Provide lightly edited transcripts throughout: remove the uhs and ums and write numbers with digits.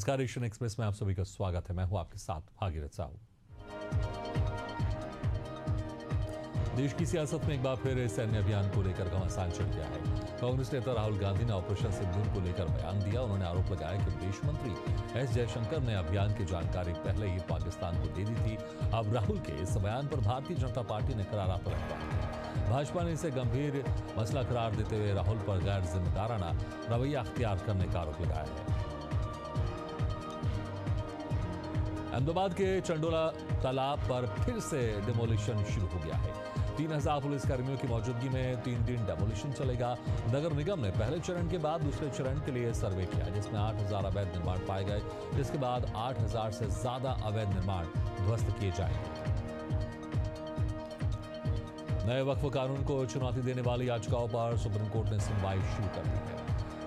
नमस्कार, Asian express में आप सभी का स्वागत है। मैं हूं आपके साथ भागीरथ साहू। देश की सियासत में एक बार फिर सैन्य अभियान को लेकर घमासान चढ़ गया है। कांग्रेस नेता राहुल गांधी ने ऑपरेशन सिंदूर को लेकर बयान दिया। उन्होंने आरोप लगाया कि विदेश मंत्री एस जयशंकर ने अभियान की जानकारी पहले ही पाकिस्तान को दे दी थी। अब राहुल के इस बयान पर भारतीय जनता पार्टी ने करारा पलटवार किया। भाजपा ने इसे गंभीर मसला करार देते हुए राहुल पर गैर जिम्मेदाराना रवैया अख्तियार करने का आरोप लगाया है। अहमदाबाद के चंडोला तालाब पर फिर से डिमोलिशन शुरू हो गया है। 3000 पुलिसकर्मियों की मौजूदगी में 3 दिन डिमोलिशन चलेगा। नगर निगम ने पहले चरण के बाद दूसरे चरण के लिए सर्वे किया, जिसमें 8000 अवैध निर्माण पाए गए, जिसके बाद 8000 से ज्यादा अवैध निर्माण ध्वस्त किए जाएंगे। नए वक्फ कानून को चुनौती देने वाली याचिकाओं पर सुप्रीम कोर्ट ने सुनवाई शुरू कर दी है।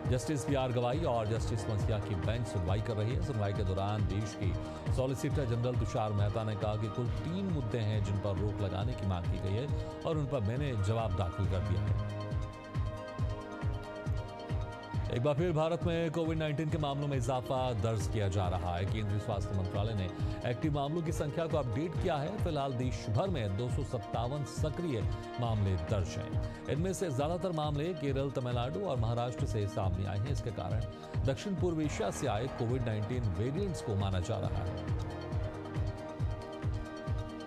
जस्टिस पी आर गवाई और जस्टिस मंसिया की बेंच सुनवाई कर रही है। सुनवाई के दौरान देश की सॉलिसिटर जनरल तुषार मेहता ने कहा कि कुल 3 मुद्दे हैं जिन पर रोक लगाने की मांग की गई है और उन पर मैंने जवाब दाखिल कर दिया है। एक बार फिर भारत में कोविड-19 के मामलों में इजाफा दर्ज किया जा रहा है। केंद्रीय स्वास्थ्य मंत्रालय ने एक्टिव मामलों की संख्या को अपडेट किया है। फिलहाल देश भर में 257 सक्रिय मामले दर्ज हैं। इनमें से ज्यादातर मामले केरल, तमिलनाडु और महाराष्ट्र से सामने आए हैं। इसके कारण दक्षिण पूर्व एशिया से आए कोविड-19 वेरिएंट्स को माना जा रहा है।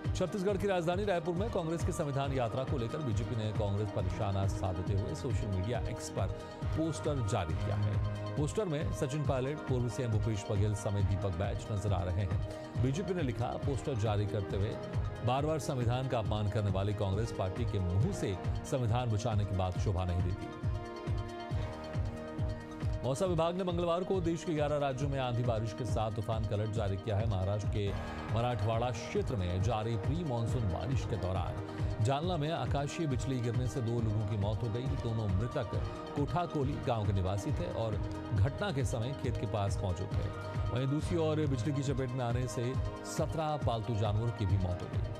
छत्तीसगढ़ की राजधानी रायपुर में कांग्रेस की संविधान यात्रा को लेकर बीजेपी ने कांग्रेस पर निशाना साधते हुए सोशल मीडिया एक्स पर पोस्टर जारी किया है। पोस्टर में सचिन पायलट, पूर्व सीएम भूपेश बघेल समेत दीपक बैज नजर आ रहे हैं। बीजेपी ने लिखा, पोस्टर जारी करते हुए बार बार संविधान का अपमान करने वाली कांग्रेस पार्टी के मुंह से संविधान बचाने की बात शोभा नहीं देती। मौसम विभाग ने मंगलवार को देश के 11 राज्यों में आंधी बारिश के साथ तूफान का अलर्ट जारी किया है। महाराष्ट्र के मराठवाड़ा क्षेत्र में जारी प्री मानसून बारिश के दौरान जालना में आकाशीय बिजली गिरने से 2 लोगों की मौत हो गई। दोनों मृतक कोठाकोली गांव के निवासी थे और घटना के समय खेत के पास मौजूद थे। वहीं दूसरी ओर बिजली की चपेट में आने से 17 पालतू जानवरों की भी मौत हो गई।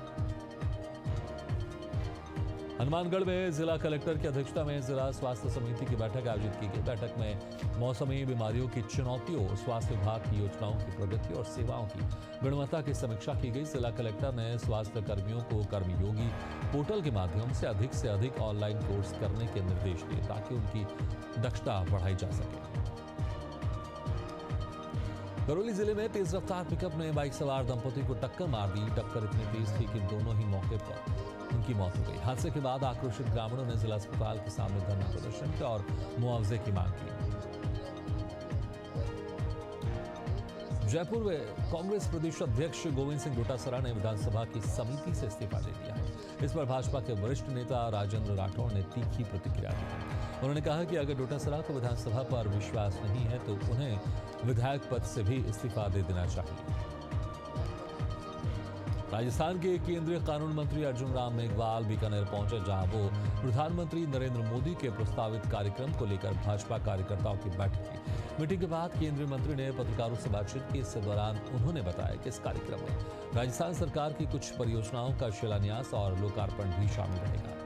हनुमानगढ़ में जिला कलेक्टर की अध्यक्षता में जिला स्वास्थ्य समिति की बैठक आयोजित की गई। बैठक में मौसमी बीमारियों की चुनौतियों, स्वास्थ्य विभाग की योजनाओं की प्रगति और सेवाओं की गुणवत्ता की समीक्षा की गई। जिला कलेक्टर ने स्वास्थ्य कर्मियों को कर्मयोगी पोर्टल के माध्यम से अधिक ऑनलाइन कोर्स करने के निर्देश दिए ताकि उनकी दक्षता बढ़ाई जा सके। करौली जिले में तेज रफ्तार पिकअप ने बाइक सवार दंपति को टक्कर मार दी। टक्कर इतनी तेज थी कि दोनों ही मौके पर उनकी मौत हो गई। हादसे के बाद आक्रोशित ग्रामीणों ने जिला अस्पताल के सामने धरना प्रदर्शन किया और मुआवजे की मांग की। जयपुर में कांग्रेस प्रदेश अध्यक्ष गोविंद सिंह डोटासरा ने विधानसभा की समिति से इस्तीफा दे दिया है। इस पर भाजपा के वरिष्ठ नेता राजेंद्र राठौड़ ने तीखी प्रतिक्रिया दी। उन्होंने कहा कि अगर डोटासरा को विधानसभा पर विश्वास नहीं है तो उन्हें विधायक पद से भी इस्तीफा दे देना चाहिए। राजस्थान के केंद्रीय कानून मंत्री अर्जुन राम मेघवाल बीकानेर पहुंचे, जहां वो प्रधानमंत्री नरेंद्र मोदी के प्रस्तावित कार्यक्रम को लेकर भाजपा कार्यकर्ताओं की बैठक की। मीटिंग के बाद केंद्रीय मंत्री ने पत्रकारों से बातचीत की। इस दौरान उन्होंने बताया कि इस कार्यक्रम में राजस्थान सरकार की कुछ परियोजनाओं का शिलान्यास और लोकार्पण भी शामिल रहेगा।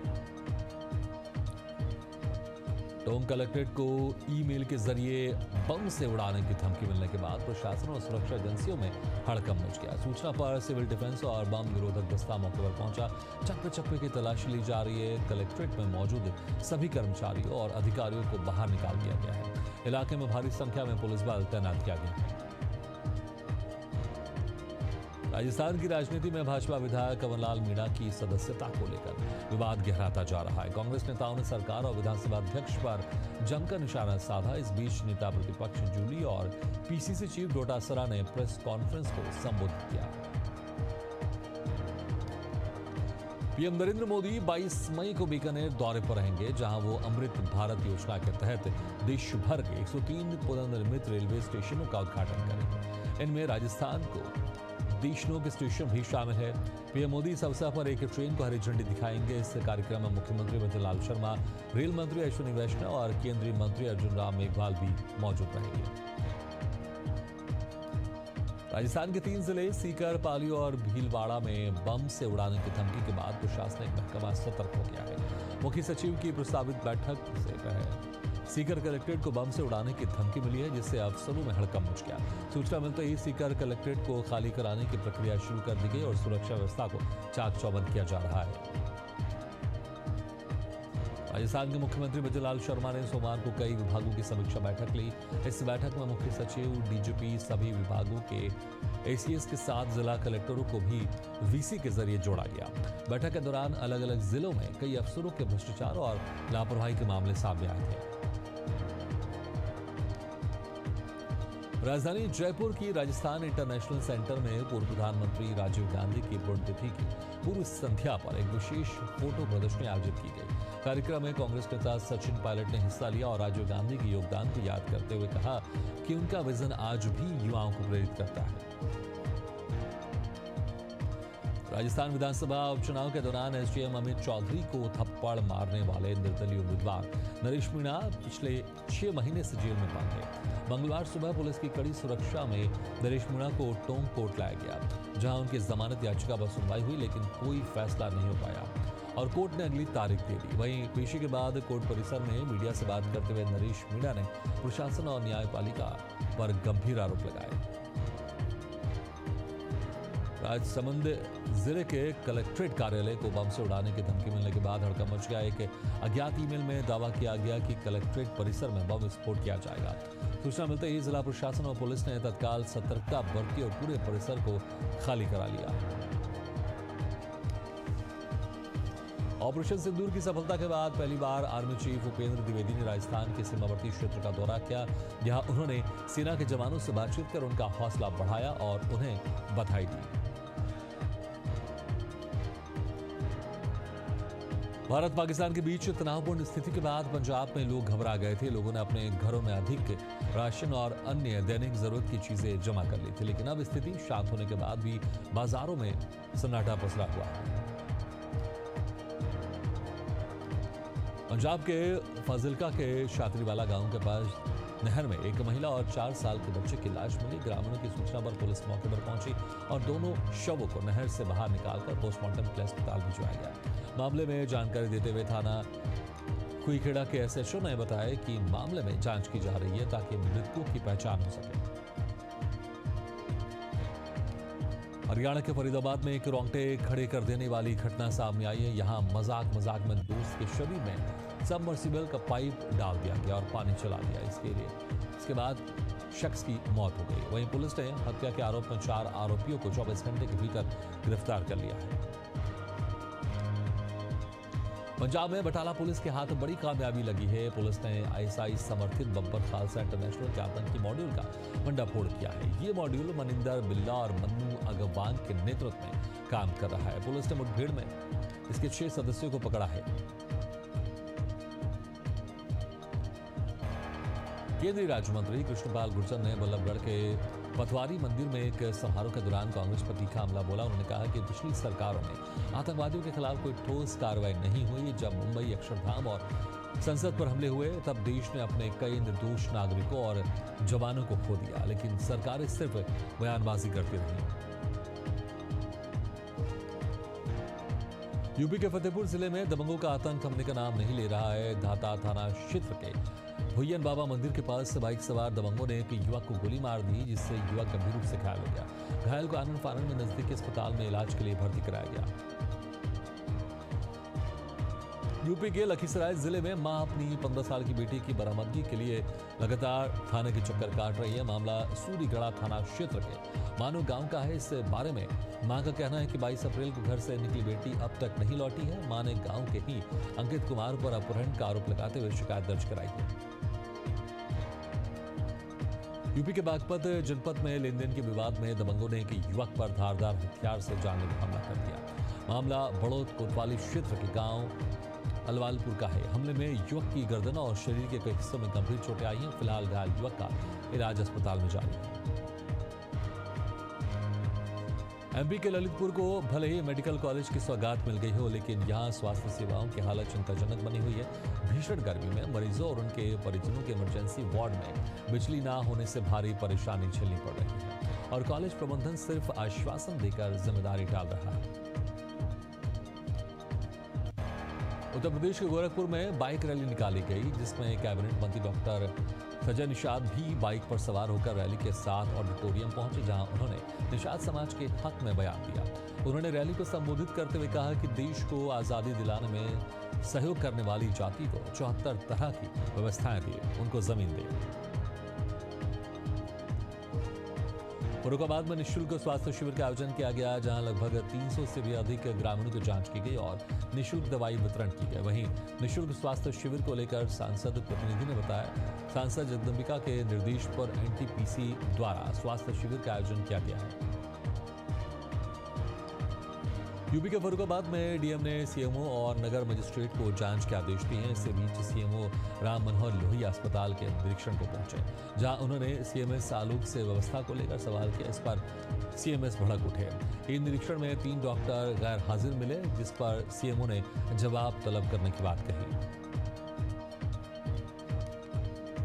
टोंक कलेक्ट्रेट को ईमेल के जरिए बम से उड़ाने की धमकी मिलने के बाद प्रशासन और सुरक्षा एजेंसियों में हड़कंप मच गया। सूचना पर सिविल डिफेंस और बम निरोधक दस्ता मौके पर पहुंचा। चप्पे चप्पे की तलाशी ली जा रही है। कलेक्ट्रेट में मौजूद सभी कर्मचारियों और अधिकारियों को बाहर निकाल दिया गया है। इलाके में भारी संख्या में पुलिस बल तैनात किया गया है। राजस्थान की राजनीति में भाजपा विधायक कंवरलाल मीणा की सदस्यता को लेकर विवाद गहराता जा रहा है। कांग्रेस नेताओं ने सरकार और विधानसभा अध्यक्ष पर जमकर निशाना साधा। इस बीच नेता प्रतिपक्ष जूली और पीसीसी चीफ डोटासरा ने प्रेस कॉन्फ्रेंस को संबोधित किया। पीएम नरेंद्र मोदी 22 मई को बीकानेर दौरे पर रहेंगे, जहां वो अमृत भारत योजना के तहत देश भर के 103 पुनर्निर्मित रेलवे स्टेशनों का उद्घाटन करेंगे। इनमें राजस्थान को देशनोक स्टेशन भी शामिल है। पीएम मोदी इस अवसर पर एक ट्रेन को हरी झंडी दिखाएंगे। इस कार्यक्रम में मुख्यमंत्री भजनलाल शर्मा, रेल मंत्री अश्विनी वैष्णव और केंद्रीय मंत्री अर्जुन राम मेघवाल भी मौजूद रहेंगे। राजस्थान के 3 जिले सीकर, पाली और भीलवाड़ा में बम से उड़ाने की धमकी के बाद प्रशासनिक महकमा सतर्क हो गया है। मुख्य सचिव की प्रस्तावित बैठक से सीकर कलेक्ट्रेट को बम से उड़ाने की धमकी मिली है, जिससे अफसरों में हड़कंप मच गया। सूचना मिलते ही सीकर कलेक्ट्रेट को खाली कराने की प्रक्रिया शुरू कर दी गई और सुरक्षा व्यवस्था को चाक चौबंद किया जा रहा है। राजस्थान के मुख्यमंत्री भजनलाल शर्मा ने सोमवार को कई विभागों की समीक्षा बैठक ली। इस बैठक में मुख्य सचिव, डीजीपी, सभी विभागों के एसीएस के साथ जिला कलेक्टरों को भी वीसी के जरिए जोड़ा गया। बैठक के दौरान अलग अलग जिलों में कई अफसरों के भ्रष्टाचार और लापरवाही के मामले सामने आए थे। राजधानी जयपुर की राजस्थान इंटरनेशनल सेंटर में पूर्व प्रधानमंत्री राजीव गांधी की पुण्यतिथि की पूर्व संध्या पर एक विशेष फोटो प्रदर्शनी आयोजित की गई। कार्यक्रम में कांग्रेस नेता सचिन पायलट ने हिस्सा लिया और राजीव गांधी के योगदान को याद करते हुए कहा कि उनका विजन आज भी युवाओं को प्रेरित करता है। राजस्थान विधानसभा उपचुनाव के दौरान एसडीएम अमित चौधरी को थप्पड़ मारने वाले निर्दलीय उम्मीदवार नरेश मीणा पिछले 6 महीने से जेल में बंद है। मंगलवार सुबह पुलिस की कड़ी सुरक्षा में नरेश मीणा को टोंक कोर्ट लाया गया, जहां उनकी जमानत याचिका पर सुनवाई हुई, लेकिन कोई फैसला नहीं हो पाया और कोर्ट ने अगली तारीख दे दी। वहीं पेशी के बाद कोर्ट परिसर में मीडिया से बात करते हुए नरेश मीणा ने प्रशासन और न्यायपालिका पर गंभीर आरोप लगाए। राजसमंद जिले के कलेक्ट्रेट कार्यालय को बम से उड़ाने की धमकी मिलने के बाद हड़कंप मच गया। एक अज्ञात ईमेल में दावा किया गया कि कलेक्ट्रेट परिसर में बम विस्फोट किया जाएगा। सूचना मिलते ही जिला प्रशासन और पुलिस ने तत्काल सतर्कता बरती और पूरे परिसर को खाली करा लिया। ऑपरेशन सिंदूर की सफलता के बाद पहली बार आर्मी चीफ उपेंद्र द्विवेदी ने राजस्थान के सीमावर्ती क्षेत्र का दौरा किया। यहां उन्होंने सेना के जवानों से बातचीत कर उनका हौसला बढ़ाया और उन्हें बधाई दी। भारत पाकिस्तान के बीच तनावपूर्ण स्थिति के बाद पंजाब में लोग घबरा गए थे। लोगों ने अपने घरों में अधिक राशन और अन्य दैनिक जरूरत की चीजें जमा कर ली थी, लेकिन अब स्थिति शांत होने के बाद भी बाजारों में सन्नाटा पसरा हुआ है। पंजाब के फाजिलका के शात्रीवाला गांव के पास नहर में एक महिला और 4 साल के बच्चे की लाश मिली। ग्रामीणों की सूचना पर पुलिस मौके पर पहुंची और दोनों शवों को नहर से बाहर निकालकर पोस्टमार्टम के लिए अस्पताल भिजवाया गया। मामले में जानकारी देते हुए थाना खुईखेड़ा के एसएचओ ने बताया कि मामले में जांच की जा रही है ताकि मृतकों की पहचान हो सके। हरियाणा के फरीदाबाद में एक रोंगटे खड़े कर देने वाली घटना सामने आई है। यहाँ मजाक में दोस्त के शरीर में सबमर्सिबल का पाइप डाल दिया गया और पानी चला दिया। इसके बाद शख्स की मौत हो गई। वहीं पुलिस ने हत्या के आरोप में 4 आरोपियों को 24 घंटे के भीतर गिरफ्तार कर लिया है। पंजाब में बटाला पुलिस के हाथ बड़ी कामयाबी लगी है। पुलिस ने आईएसआई समर्थित बब्बर खालसा इंटरनेशनल के आतंकी मॉड्यूल का भंडाफोड़ किया है। ये मॉड्यूल मनिंदर बिल्ला और मन्नू अगवान के नेतृत्व में काम कर रहा है। पुलिस ने मुठभेड़ में इसके 6 सदस्यों को पकड़ा है। केंद्रीय राज्य मंत्री कृष्णपाल गुर्जर ने बल्लभगढ़ के पथवारी मंदिर में एक समारोह के दौरान कांग्रेस पर तीखा हमला बोला। उन्होंने कहा कि पिछली सरकारों में आतंकवादियों के खिलाफ कोई ठोस कार्रवाई नहीं हुई। जब मुंबई अक्षरधाम और संसद पर हमले हुए तब देश ने अपने कई निर्दोष नागरिकों और जवानों को खो दिया, लेकिन सरकारें सिर्फ बयानबाजी करती रही। यूपी के फतेहपुर जिले में दबंगों का आतंक थमने का नाम नहीं ले रहा है। धाता थाना क्षेत्र के भुयन बाबा मंदिर के पास बाइक सवार दबंगों ने एक युवक को गोली मार दी, जिससे युवक गंभीर रूप से घायल हो गया। घायल को आनंद फानन में नजदीकी अस्पताल में इलाज के लिए भर्ती कराया गया। यूपी के लखीसराय जिले में मां अपनी 15 साल की बेटी की बरामदगी के लिए लगातार थाने के चक्कर काट रही है। मामला सूरीगढ़ा थाना क्षेत्र के मानो गांव का है। इस बारे में मां का कहना है कि 22 अप्रैल को घर से निकली बेटी अब तक नहीं लौटी है। मां ने गांव के ही अंकित कुमार पर अपहरण का आरोप लगाते हुए शिकायत दर्ज कराई है। यूपी के बागपत जनपद में लेनदेन के विवाद में दबंगों ने एक युवक पर धारदार हथियार से जानलेवा हमला कर दिया। मामला बड़ौद कोतवाली क्षेत्र के गांव अलवालपुर का है। हमले में युवक की गर्दन और शरीर के कई हिस्सों में गंभीर चोटें आई हैं। फिलहाल घायल युवक का इलाज अस्पताल में जारी है। एमपी के ललितपुर को भले ही मेडिकल कॉलेज की सौगात मिल गई हो, लेकिन यहाँ स्वास्थ्य सेवाओं की हालत चिंताजनक बनी हुई है। भीषण गर्मी में मरीजों और उनके परिजनों के इमरजेंसी वार्ड में बिजली ना होने से भारी परेशानी झेलनी पड़ रही है और कॉलेज प्रबंधन सिर्फ आश्वासन देकर जिम्मेदारी टाल रहा है। उत्तर प्रदेश के गोरखपुर में बाइक रैली निकाली गई, जिसमें कैबिनेट मंत्री डॉक्टर सज्जन निषाद भी बाइक पर सवार होकर रैली के साथ ऑडिटोरियम पहुंचे, जहां उन्होंने निषाद समाज के हक में बयान दिया। उन्होंने रैली को संबोधित करते हुए कहा कि देश को आज़ादी दिलाने में सहयोग करने वाली जाति को 74 तरह की व्यवस्थाएं दी, उनको जमीन दी। फर्रुखाबाद में निःशुल्क स्वास्थ्य शिविर का आयोजन किया गया, जहां लगभग 300 से भी अधिक ग्रामीणों की जांच की गई और निःशुल्क दवाई वितरण की गई। वहीं निःशुल्क स्वास्थ्य शिविर को लेकर सांसद प्रतिनिधि ने बताया, सांसद जगदम्बिका के निर्देश पर एनटीपीसी द्वारा स्वास्थ्य शिविर का आयोजन किया गया है। यूपी के फर्रुखाबाद में डीएम ने सीएमओ और नगर मजिस्ट्रेट को जांच के आदेश दिए हैं। इससे बीच सीएमओ राम मनोहर लोहिया अस्पताल के निरीक्षण को पहुंचे, जहां उन्होंने सीएमएस आलोक से व्यवस्था को लेकर सवाल किया। इस पर सीएमएस भड़क उठे। इन निरीक्षण में 3 डॉक्टर गैर हाजिर मिले, जिस पर सीएमओ ने जवाब तलब करने की बात कही।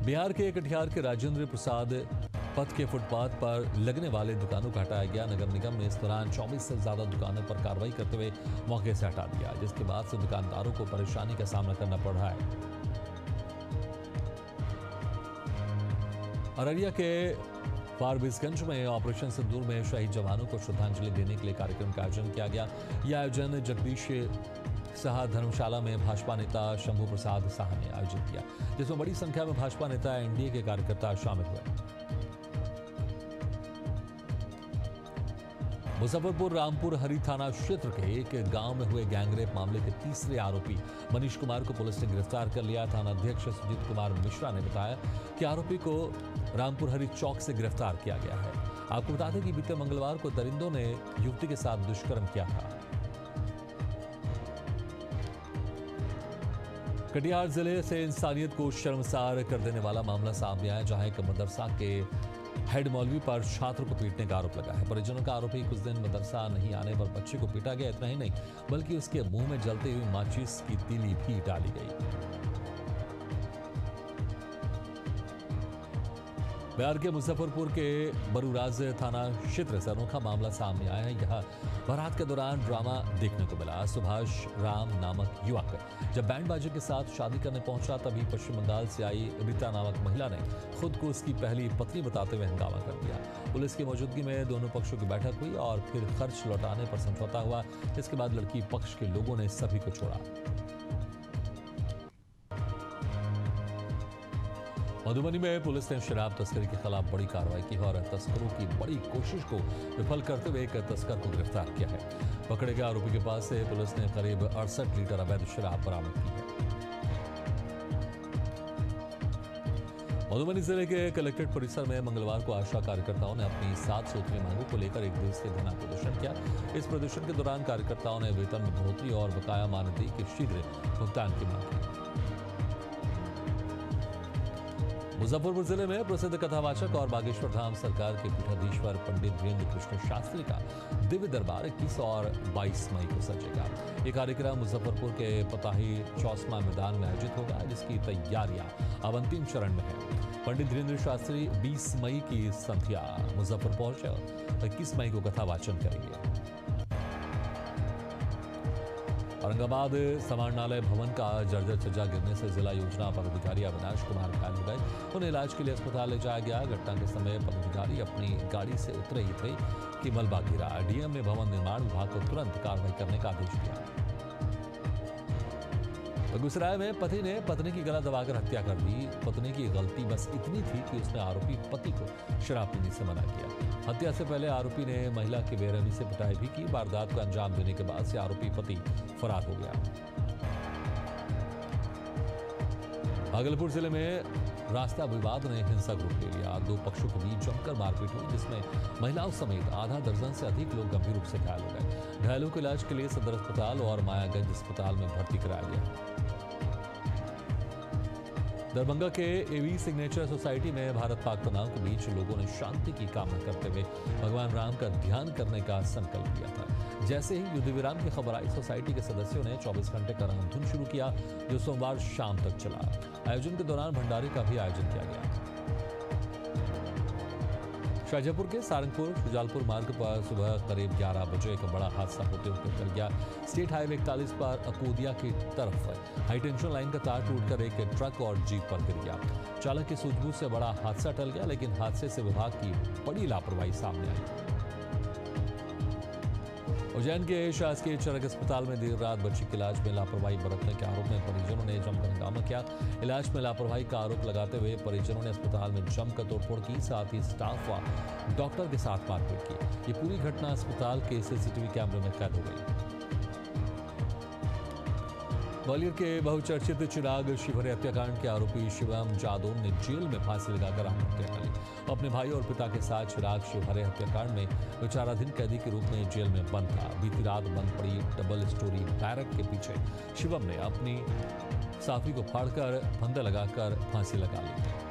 बिहार के कटिहार के राजेंद्र प्रसाद पथ के फुटपाथ पर लगने वाले दुकानों को हटाया गया। नगर निगम ने इस दौरान 24 से ज्यादा दुकानों पर कार्रवाई करते हुए मौके से हटा दिया, जिसके बाद से दुकानदारों को परेशानी का सामना करना पड़ रहा है। अररिया के फारबिसगंज में ऑपरेशन सिंदूर में शहीद जवानों को श्रद्धांजलि देने के लिए कार्यक्रम का आयोजन किया गया। यह आयोजन जगदीश साहा धर्मशाला में भाजपा नेता शंभू प्रसाद साहा ने आयोजित किया, जिसमें बड़ी संख्या में भाजपा नेता एनडीए के कार्यकर्ता शामिल हुए। मुजफ्फरपुर रामपुर हरी थाना क्षेत्र के एक गांव में हुए गैंगरेप मामले के तीसरे आरोपी मनीष कुमार को पुलिस ने गिरफ्तार कर लिया। थाना अध्यक्ष सुजीत कुमार मिश्रा ने बताया कि आरोपी को रामपुर हरी चौक से गिरफ्तार किया गया है। आपको बता दें कि बीते मंगलवार को दरिंदों ने युवती के साथ दुष्कर्म किया था। कटिहार जिले से इंसानियत को शर्मसार कर देने वाला मामला सामने आया, जहां एक मदरसा के हेड मौलवी पर छात्र को पीटने का आरोप लगा है। परिजनों का आरोप है कि कुछ दिन मदरसा नहीं आने पर बच्चे को पीटा गया। इतना ही नहीं, बल्कि उसके मुंह में जलती हुई माचिस की तीली भी डाली गई। बिहार के मुजफ्फरपुर के बरूराज थाना क्षेत्र से अनोखा मामला सामने आया है। यह बारात के दौरान ड्रामा देखने को मिला। सुभाष राम नामक युवक जब बैंड बाजे के साथ शादी करने पहुंचा, तभी पश्चिम बंगाल से आई रीता नामक महिला ने खुद को उसकी पहली पत्नी बताते हुए हंगामा कर दिया। पुलिस की मौजूदगी में दोनों पक्षों की बैठक हुई और फिर खर्च लौटाने पर समझौता हुआ। इसके बाद लड़की पक्ष के लोगों ने सभी को छोड़ा। मधुबनी में पुलिस ने शराब तस्करी के खिलाफ बड़ी कार्रवाई की और तस्करों की बड़ी कोशिश को विफल करते हुए एक तस्कर को गिरफ्तार किया है। पकड़े गए आरोपी के पास से पुलिस ने करीब 68 लीटर अवैध शराब बरामद की है। मधुबनी जिले के कलेक्ट्रेट परिसर में मंगलवार को आशा कार्यकर्ताओं ने अपनी 7 सूत्रीय मांगों को लेकर एक दिवसीय धरना प्रदर्शन किया। इस प्रदर्शन के दौरान कार्यकर्ताओं ने वेतन में बढ़ोतरी और बकाया मानदेय के शीघ्र भुगतान की मांग की। मुजफ्फरपुर जिले में प्रसिद्ध कथावाचक और बागेश्वर धाम सरकार के पीठाधीश्वर पंडित वीरेंद्र कृष्ण शास्त्री का दिव्य दरबार 21 और 22 मई को सजेगा। ये कार्यक्रम मुजफ्फरपुर के पताही चौसमा मैदान में आयोजित होगा, जिसकी तैयारियां अब अंतिम चरण में है। पंडित वीरेंद्र शास्त्री 20 मई की संध्या मुजफ्फर पहुंचे और 21 मई को कथावाचन करेंगे। औरंगाबाद समाहरणालय भवन का जर्जर छज्जा गिरने से जिला योजना पदाधिकारी अविनाश कुमार घायल हो गए। उन्हें इलाज के लिए अस्पताल ले जाया गया। घटना के समय पदाधिकारी अपनी गाड़ी से उतरे ही थे कि मलबा गिरा। डीएम ने भवन निर्माण विभाग को तुरंत कार्रवाई करने का आदेश दिया। बेगूसराय में पति ने पत्नी की गला दबाकर हत्या कर दी। पत्नी की गलती बस इतनी थी कि उसने आरोपी पति को शराब पीने से मना किया। हत्या से पहले आरोपी ने महिला की बेरहमी से पिटाई भी की। वारदात को अंजाम देने के बाद से आरोपी पति फरार हो गया। भागलपुर जिले में रास्ता विवाद ने हिंसक रूप ले लिया। 2 पक्षों के बीच जमकर मारपीट हुई, जिसमें महिलाओं समेत आधा दर्जन से अधिक लोग गंभीर रूप से घायल हो गए। घायलों को इलाज के लिए सदर अस्पताल और मायागंज अस्पताल में भर्ती कराया गया। दरभंगा के एवी सिग्नेचर सोसाइटी में भारत पाक तनाव के बीच लोगों ने शांति की कामना करते हुए भगवान राम का ध्यान करने का संकल्प लिया था। जैसे ही युद्ध विराम की खबर आई, सोसाइटी के सदस्यों ने 24 घंटे का रामधुन शुरू किया, जो सोमवार शाम तक चला। आयोजन के दौरान भंडारे का भी आयोजन किया गया। शाहजहाँपुर के सारंगपुर शुजालपुर मार्ग पर सुबह करीब 11 बजे एक बड़ा हादसा होते हुए टल गया। स्टेट हाईवे 41 पर अकोदिया की तरफ हाई टेंशन लाइन का तार टूटकर एक ट्रक और जीप पर गिर गया। चालक की सूझबूझ से बड़ा हादसा टल गया, लेकिन हादसे से विभाग की बड़ी लापरवाही सामने आई। उज्जैन के शासकीय चरक अस्पताल में देर रात बच्ची के इलाज में लापरवाही बरतने के आरोप में परिजनों ने जमकर हंगामा किया। इलाज में लापरवाही का आरोप लगाते हुए परिजनों ने अस्पताल में जमकर तोड़फोड़ की, साथ ही स्टाफ व डॉक्टर के साथ मारपीट की। ये पूरी घटना अस्पताल के सीसीटीवी कैमरे में कैद हो गई। ग्वालियर के बहुचर्चित चिराग शिवहरे हत्याकांड के आरोपी शिवम जादव ने जेल में फांसी लगाकर आत्महत्या कर ली। अपने भाई और पिता के साथ चिराग शिवहरे हत्याकांड में विचाराधीन कैदी के रूप में जेल में बंद था। बीती रात बंद पड़ी डबल स्टोरी बैरक के पीछे शिवम ने अपनी साफी को फाड़कर फंदे लगाकर फांसी लगा ली।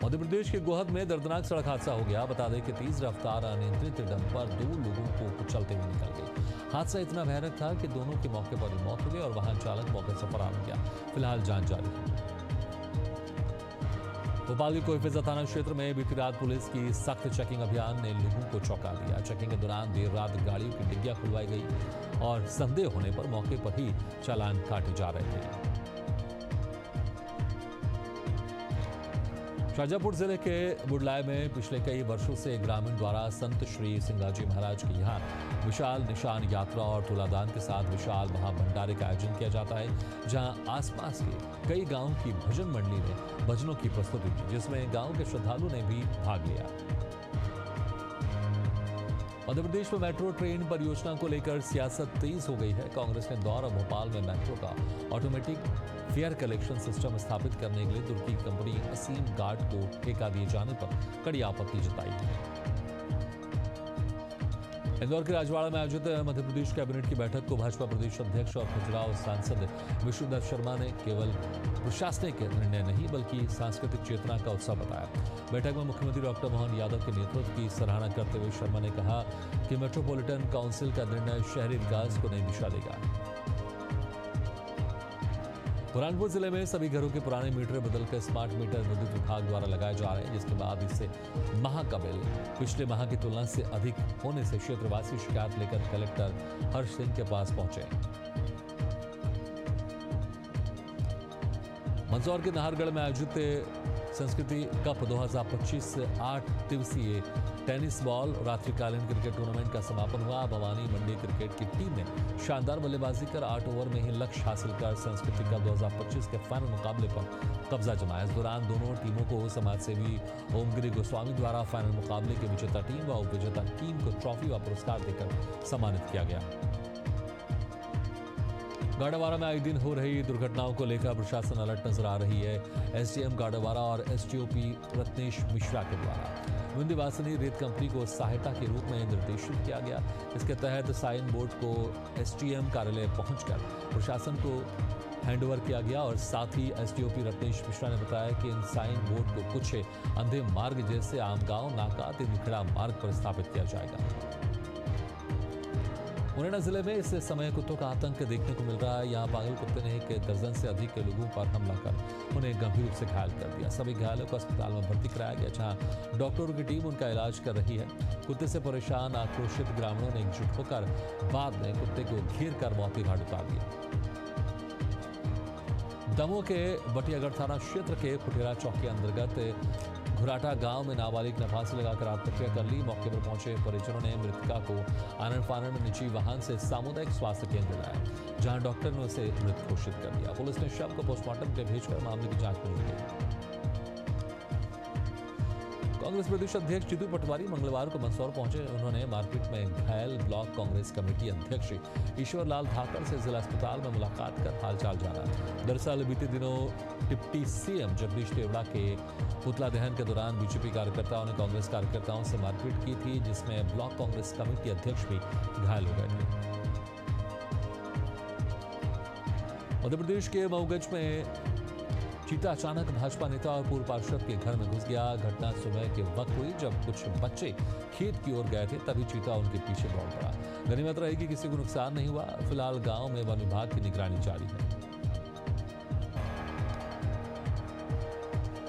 मध्य प्रदेश के गोहद में दर्दनाक सड़क हादसा हो गया। बता दें कि तेज रफ्तार अनियंत्रित डंपर 2 लोगों को कुचलते हुए निकल गई। हादसा इतना भयानक था कि दोनों की मौके पर ही मौत हो गई और वाहन चालक मौके से फरार हो गया। फिलहाल जांच जारी है। भोपाल के कोईफिजा थाना क्षेत्र में बीती रात पुलिस की सख्त चेकिंग अभियान ने लोगों को चौंका दिया। चेकिंग के दौरान देर रात गाड़ियों की डिग्गियां खुलवाई गई और संदेह होने पर मौके पर ही चालान काटे जा रहे थे। शाहजहाँपुर जिले के बुडलाय में पिछले कई वर्षों से ग्रामीण द्वारा संत श्री सिंगाजी महाराज के यहाँ विशाल निशान यात्रा और तुलादान के साथ विशाल महाभंडारे का आयोजन किया जाता है, जहां आसपास के कई गांवों की भजन मंडली ने भजनों की प्रस्तुति की, जिसमें गांव के श्रद्धालुओं ने भी भाग लिया। मध्य प्रदेश में मेट्रो ट्रेन परियोजना को लेकर सियासत तेज हो गई है। कांग्रेस ने इंदौर और भोपाल में मेट्रो का ऑटोमेटिक फेयर कलेक्शन सिस्टम स्थापित करने के लिए तुर्की कंपनी असीम गार्ड को ठेका दिए जाने पर कड़ी आपत्ति जताई है। इंदौर के राजवाड़ा में आयोजित मध्य प्रदेश कैबिनेट की बैठक को भाजपा प्रदेश अध्यक्ष और खजुराहो सांसद विष्णुदत्त शर्मा ने केवल प्रशासनिक निर्णय नहीं बल्कि सांस्कृतिक चेतना का उत्सव बताया। बैठक में मुख्यमंत्री डॉक्टर मोहन यादव के नेतृत्व की सराहना करते हुए शर्मा ने कहा कि मेट्रोपॉलिटन काउंसिल का निर्णय शहरी विकास को नई दिशा देगा। बुरहानपुर जिले में सभी घरों के पुराने मीटर बदलकर स्मार्ट मीटर विद्युत विभाग द्वारा लगाए जा रहे हैं, जिसके बाद इससे माह का बिल पिछले माह की तुलना से अधिक होने से क्षेत्रवासी शिकायत लेकर कलेक्टर हर्ष सिंह के पास पहुंचे। मंदसौर के नाहरगढ़ में आयोजित संस्कृति कप 2025 8 दिवसीय टेनिस बॉल रात्रिकालीन क्रिकेट टूर्नामेंट का समापन हुआ। भवानी मंडी क्रिकेट की टीम ने शानदार बल्लेबाजी कर 8 ओवर में ही लक्ष्य हासिल कर संस्कृति कप 2025 के फाइनल मुकाबले पर कब्जा जमाया। इस दौरान दोनों टीमों को समाजसेवी ओमगिरी गोस्वामी द्वारा फाइनल मुकाबले की विजेता टीम व उपविजेता टीम को ट्रॉफी व पुरस्कार देकर सम्मानित किया गया। गाड़ावाड़ा में आए दिन हो रही दुर्घटनाओं को लेकर प्रशासन अलर्ट नजर आ रही है। एसडीएम गाड़ावाड़ा और एसडीओपी रत्नेश मिश्रा के द्वारा विंध्यवासिनी रेत कंपनी को सहायता के रूप में निर्देशित किया गया। इसके तहत साइन बोर्ड को एसडीएम कार्यालय पहुंचकर प्रशासन को हैंडओवर किया गया और साथ ही एसडीओपी रत्नेश मिश्रा ने बताया कि इन साइन बोर्ड को कुछ अंधे मार्ग जैसे आमगांव नाका तिनखड़ा मार्ग पर स्थापित किया जाएगा। मुरैना जिले में इस समय कुत्तों का आतंक देखने को मिल रहा है। यहाँ पागल कुत्ते ने एक दर्जन से अधिक के लोगों पर हमला कर उन्हें गंभीर रूप से घायल कर दिया। सभी घायलों को अस्पताल में भर्ती कराया गया, जहाँ डॉक्टरों की टीम उनका इलाज कर रही है। कुत्ते से परेशान आक्रोशित ग्रामीणों ने एकजुट होकर बाद में कुत्ते को घेर कर मौत के घाट उतार दिया। दमोह के बटियागढ़ थाना क्षेत्र के फुटेरा चौक के अंतर्गत घुराटा गांव में नाबालिग ने फांसी लगाकर आत्महत्या कर ली। मौके पर पहुंचे परिजनों ने मृतका को आनंद फानंद निजी वाहन से सामुदायिक स्वास्थ्य केंद्र लाया, जहां डॉक्टर ने उसे मृत घोषित कर दिया। पुलिस ने शव को पोस्टमार्टम के लिए भेजकर मामले की जांच में जुटी है। कांग्रेस प्रदेश अध्यक्ष जीतू पटवारी मंगलवार को मंदसौर पहुंचे। उन्होंने मारपीट में घायल ब्लॉक कांग्रेस कमेटी अध्यक्ष ईश्वरलाल धाकड़ से जिला अस्पताल में मुलाकात कर हालचाल जाना। दरअसल बीते दिनों डिप्टी सीएम जगदीश देवड़ा के पुतला दहन के दौरान बीजेपी कार्यकर्ताओं ने कांग्रेस कार्यकर्ताओं से मारपीट की थी, जिसमें ब्लॉक कांग्रेस कमेटी अध्यक्ष भी घायल हो गए थे। मध्य प्रदेश के मऊगंज में चीता अचानक भाजपा नेता और पूर्व पार्षद के घर में घुस गया। घटना सुबह के वक्त हुई जब कुछ बच्चे खेत की ओर गए थे, तभी चीता उनके पीछे दौड़ पड़ा। गनीमत रही कि किसी को नुकसान नहीं हुआ। फिलहाल गांव में वन विभाग की निगरानी जारी है।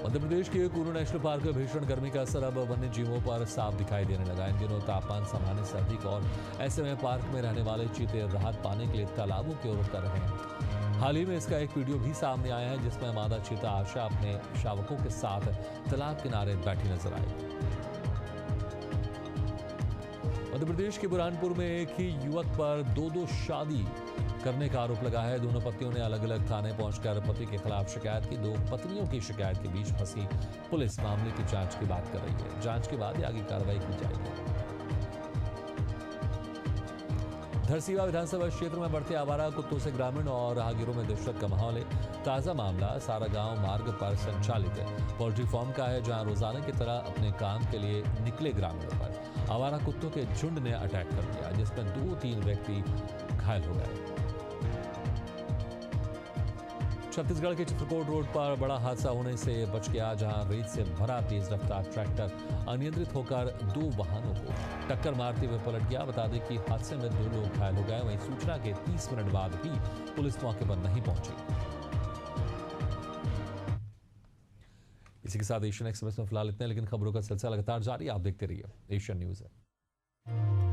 मध्य प्रदेश के कुल्लू नेशनल पार्क में भीषण गर्मी का असर अब वन्य जीवों पर साफ दिखाई देने लगा। इन दिनों तापमान सामान्य से अधिक और ऐसे में पार्क में रहने वाले चीते राहत पाने के लिए तालाबों की ओर उतर रहे हैं। हाल ही में इसका एक वीडियो भी सामने आया है जिसमें मादा चीता आशा अपने शावकों के साथ तालाब किनारे बैठी नजर आई। मध्य प्रदेश के बुरहानपुर में एक ही युवक पर दो शादी करने का आरोप लगा है। दोनों पतियों ने अलग अलग थाने पहुंचकर पति के खिलाफ शिकायत की। दो पत्नियों की शिकायत के बीच फंसी पुलिस मामले की जांच की बात कर रही है। जांच के बाद आगे कार्रवाई की जाएगी। धरसीवा विधानसभा क्षेत्र में बढ़ते आवारा कुत्तों से ग्रामीण और राहगीरों में दहशत का माहौल है। ताजा मामला सारा गांव मार्ग पर संचालित पोल्ट्री फार्म का है, जहां रोजाना की तरह अपने काम के लिए निकले ग्रामीणों पर आवारा कुत्तों के झुंड ने अटैक कर दिया, जिसमें 2-3 व्यक्ति घायल हो गए। छत्तीसगढ़ के चित्रकोट रोड पर बड़ा हादसा होने से बच गया, जहां रेत से भरा तेज रफ्तार ट्रैक्टर अनियंत्रित होकर 2 वाहनों को टक्कर मारते हुए पलट गया। बता दें कि हादसे में 2 लोग घायल हो गए। वहीं सूचना के 30 मिनट बाद भी पुलिस मौके पर नहीं पहुंची। इसी के साथ एशियन एक्सप्रेस में फिलहाल इतने, लेकिन खबरों का सिलसिला लगातार जारी। आप देखते रहिए एशियन न्यूज है।